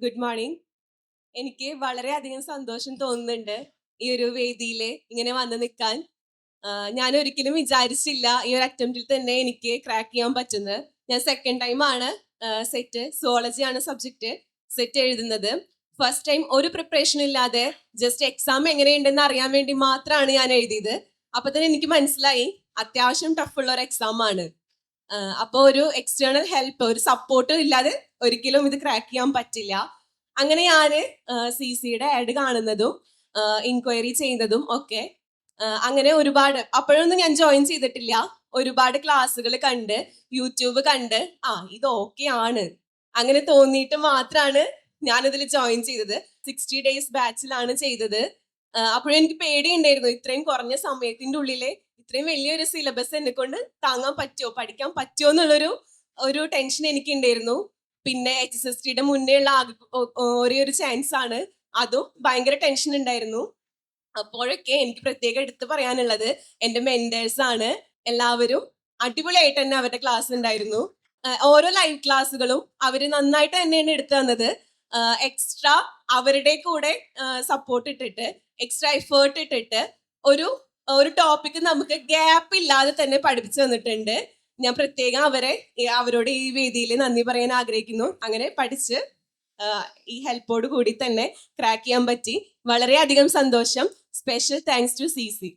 Good morning. എനിക്ക് വളരെയധികം സന്തോഷം തോന്നുന്നുണ്ട് ഈ ഒരു വേദിയിൽ ഇങ്ങനെ വന്ന് നിൽക്കാൻ. ഞാൻ ഒരിക്കലും വിചാരിച്ചില്ല ഈ ഒരു അറ്റംപ്റ്റിൽ തന്നെ എനിക്ക് ക്രാക്ക് ചെയ്യാൻ പറ്റുന്നത്. ഞാൻ സെക്കൻഡ് ടൈമാണ് സെറ്റ് സുവോളജി ആണ് സബ്ജക്റ്റ് സെറ്റ് എഴുതുന്നത്. ഫസ്റ്റ് ടൈം ഒരു പ്രിപ്പറേഷൻ ഇല്ലാതെ ജസ്റ്റ് എക്സാം എങ്ങനെയുണ്ടെന്ന് അറിയാൻ വേണ്ടി മാത്രമാണ് ഞാൻ എഴുതിയത്. അപ്പൊ തന്നെ എനിക്ക് മനസ്സിലായി അത്യാവശ്യം ടഫുള്ള ഒരു എക്സാം ആണ്. അപ്പോൾ ഒരു എക്സ്റ്റേണൽ ഹെൽപ്പ്, ഒരു സപ്പോർട്ട് ഇല്ലാതെ ഒരിക്കലും ഇത് ക്രാക്ക് ചെയ്യാൻ പറ്റില്ല. അങ്ങനെ ഞാൻ സി സിയുടെ ആഡ് കാണുന്നതും ഇൻക്വയറി ചെയ്യുന്നതും ഒക്കെ അങ്ങനെ ഒരുപാട്, അപ്പോഴൊന്നും ഞാൻ ജോയിൻ ചെയ്തിട്ടില്ല. ഒരുപാട് ക്ലാസ്സുകൾ കണ്ട് യൂട്യൂബ് കണ്ട് ഇത് ഓക്കെ ആണ് അങ്ങനെ തോന്നിയിട്ട് മാത്രമാണ് ഞാനിതിൽ ജോയിൻ ചെയ്തത്. 60 days ബാച്ചിലാണ് ചെയ്തത്. അപ്പോഴും എനിക്ക് പേടിയുണ്ടായിരുന്നു, ഇത്രയും കുറഞ്ഞ സമയത്തിന്റെ ഉള്ളിലെ ഇത്രയും വലിയൊരു സിലബസ് എന്നെ കൊണ്ട് താങ്ങാൻ പറ്റുമോ, പഠിക്കാൻ പറ്റുമോ എന്നുള്ളൊരു ടെൻഷൻ എനിക്ക് ഉണ്ടായിരുന്നു. പിന്നെ HSST മുന്നേ ഉള്ള ഒരേ ഒരു ചാൻസ് ആണ്, അതും ഭയങ്കര ടെൻഷൻ ഉണ്ടായിരുന്നു. അപ്പോഴൊക്കെ എനിക്ക് പ്രത്യേകം എടുത്ത് പറയാനുള്ളത് എന്റെ മെന്റേഴ്സ് ആണ്. എല്ലാവരും അടിപൊളിയായിട്ട് തന്നെ അവരുടെ ക്ലാസ് ഉണ്ടായിരുന്നു. ഓരോ ലൈവ് ക്ലാസ്സുകളും അവര് നന്നായിട്ട് തന്നെയാണ് എടുത്തു തന്നത്. എക്സ്ട്രാ അവരുടെ കൂടെ സപ്പോർട്ട് ഇട്ടിട്ട്, എക്സ്ട്രാ എഫേർട്ട് ഇട്ടിട്ട് ഒരു ഒരു ടോപ്പിക് നമുക്ക് ഗ്യാപ്പ് ഇല്ലാതെ തന്നെ പഠിപ്പിച്ചു തന്നിട്ടുണ്ട്. ഞാൻ പ്രത്യേകം അവരോട് ഈ വേദിയിൽ നന്ദി പറയാൻ ആഗ്രഹിക്കുന്നു. അങ്ങനെ പഠിച്ച് ഈ ഹെൽപ്പോട് കൂടി തന്നെ ക്രാക്ക് ചെയ്യാൻ പറ്റി. വളരെയധികം സന്തോഷം. Special thanks to CC.